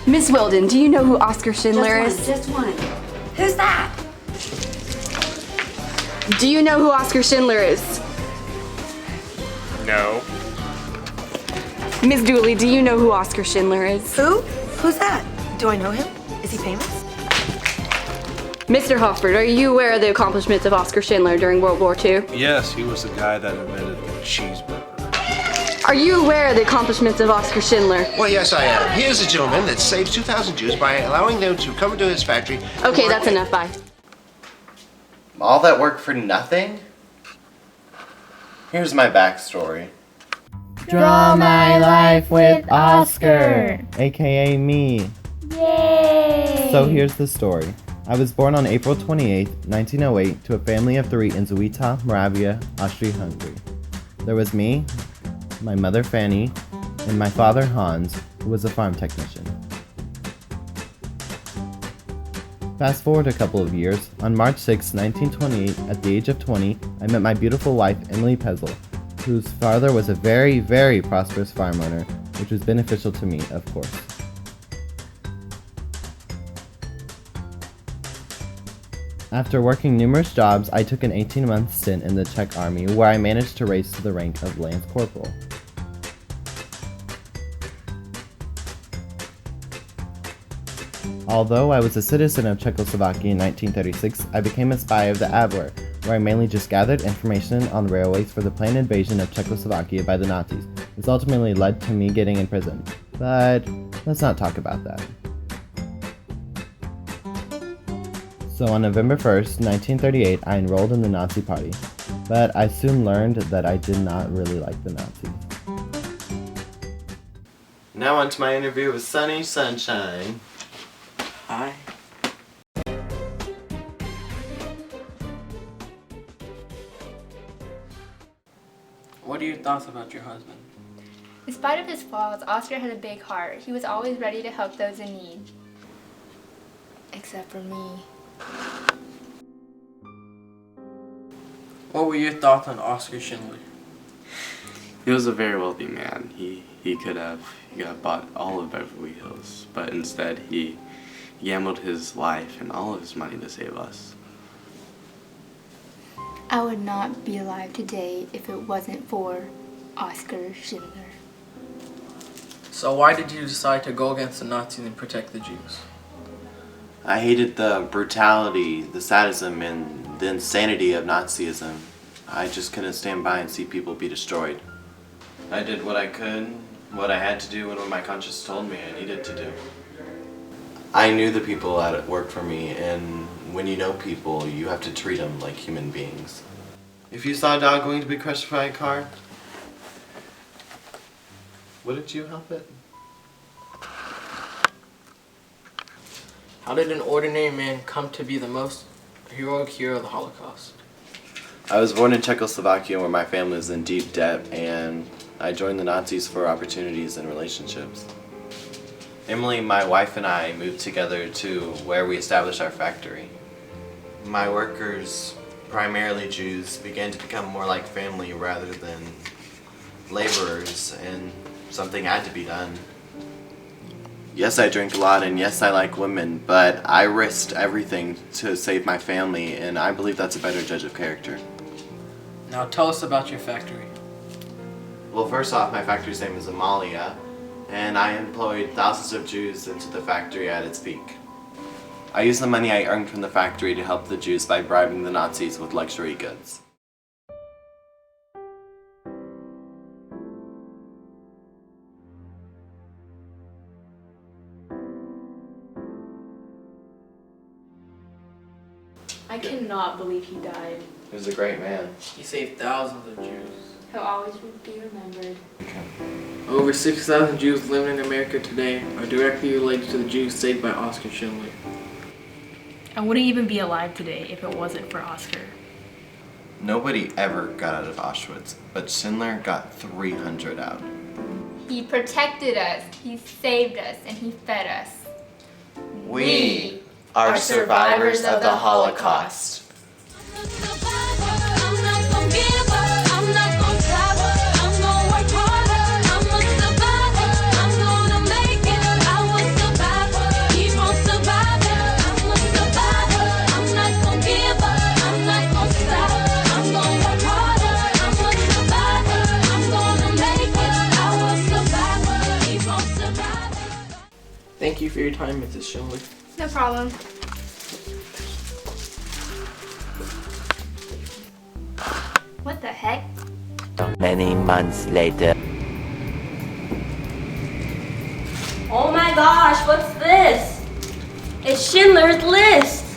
Miss Wilden, do you know who Oskar Schindler is? Just one. Who's that? Do you know who Oskar Schindler is? No. Miss Dooley, do you know who Oskar Schindler is? Who? Who's that? Do I know him? Is he famous? Mr. Hofford, are you aware of the accomplishments of Oskar Schindler during World War II? Yes, he was the guy that invented the cheeseburger. Are you aware of the accomplishments of Oskar Schindler? Well, yes, I am. He is a gentleman that saved 2,000 Jews by allowing them to come into his factory. Okay, that's enough, bye. All that work for nothing? Here's my backstory. Draw my life with Oskar, aka me. Yay! So here's the story. I was born on April 28, 1908 to a family of 3 in Zuita, Moravia, Austria-Hungary. There was me, my mother Fanny, and my father Hans, who was a farm technician. Fast forward a couple of years, on March 6, 1928, at the age of 20, I met my beautiful wife Emily Pezel, whose father was a very, very prosperous farm owner, which was beneficial to me, of course. After working numerous jobs, I took an 18-month stint in the Czech army, where I managed to raise to the rank of Lance Corporal. Although I was a citizen of Czechoslovakia in 1936, I became a spy of the Abwehr, where I mainly just gathered information on the railways for the planned invasion of Czechoslovakia by the Nazis. This ultimately led to me getting imprisoned. But let's not talk about that. So on November 1st, 1938, I enrolled in the Nazi Party. But I soon learned that I did not really like the Nazis. Now on to my interview with Sunny Sunshine. Hi. What are your thoughts about your husband? In spite of his flaws, Oskar had a big heart. He was always ready to help those in need. Except for me. What were your thoughts on Oskar Schindler? He was a very wealthy man. He could have bought all of Beverly Hills, but instead he gambled his life and all of his money to save us. I would not be alive today if it wasn't for Oskar Schindler. So why did you decide to go against the Nazis and protect the Jews? I hated the brutality, the sadism, and the insanity of Nazism. I just couldn't stand by and see people be destroyed. I did what I could, what I had to do, and what my conscience told me I needed to do. I knew the people that worked for me, and when you know people, you have to treat them like human beings. If you saw a dog going to be crushed by a car, wouldn't you help it? How did an ordinary man come to be the most heroic hero of the Holocaust? I was born in Czechoslovakia where my family was in deep debt, and I joined the Nazis for opportunities and relationships. Emily, my wife, and I moved together to where we established our factory. My workers, primarily Jews, began to become more like family rather than laborers, and something had to be done. Yes, I drink a lot, and yes, I like women, but I risked everything to save my family, and I believe that's a better judge of character. Now tell us about your factory. Well, first off, my factory's name is Amalia, and I employed thousands of Jews into the factory at its peak. I used the money I earned from the factory to help the Jews by bribing the Nazis with luxury goods. I cannot believe he died. He was a great man. He saved thousands of Jews. He'll always be remembered. Over 6,000 Jews living in America today are directly related to the Jews saved by Oskar Schindler. I wouldn't even be alive today if it wasn't for Oskar. Nobody ever got out of Auschwitz, but Schindler got 300 out. He protected us, he saved us, and he fed us. We are survivors of the Holocaust. Thank you for your time, Mrs. Schindler. No problem. What the heck? Many months later. Oh my gosh, what's this? It's Schindler's List!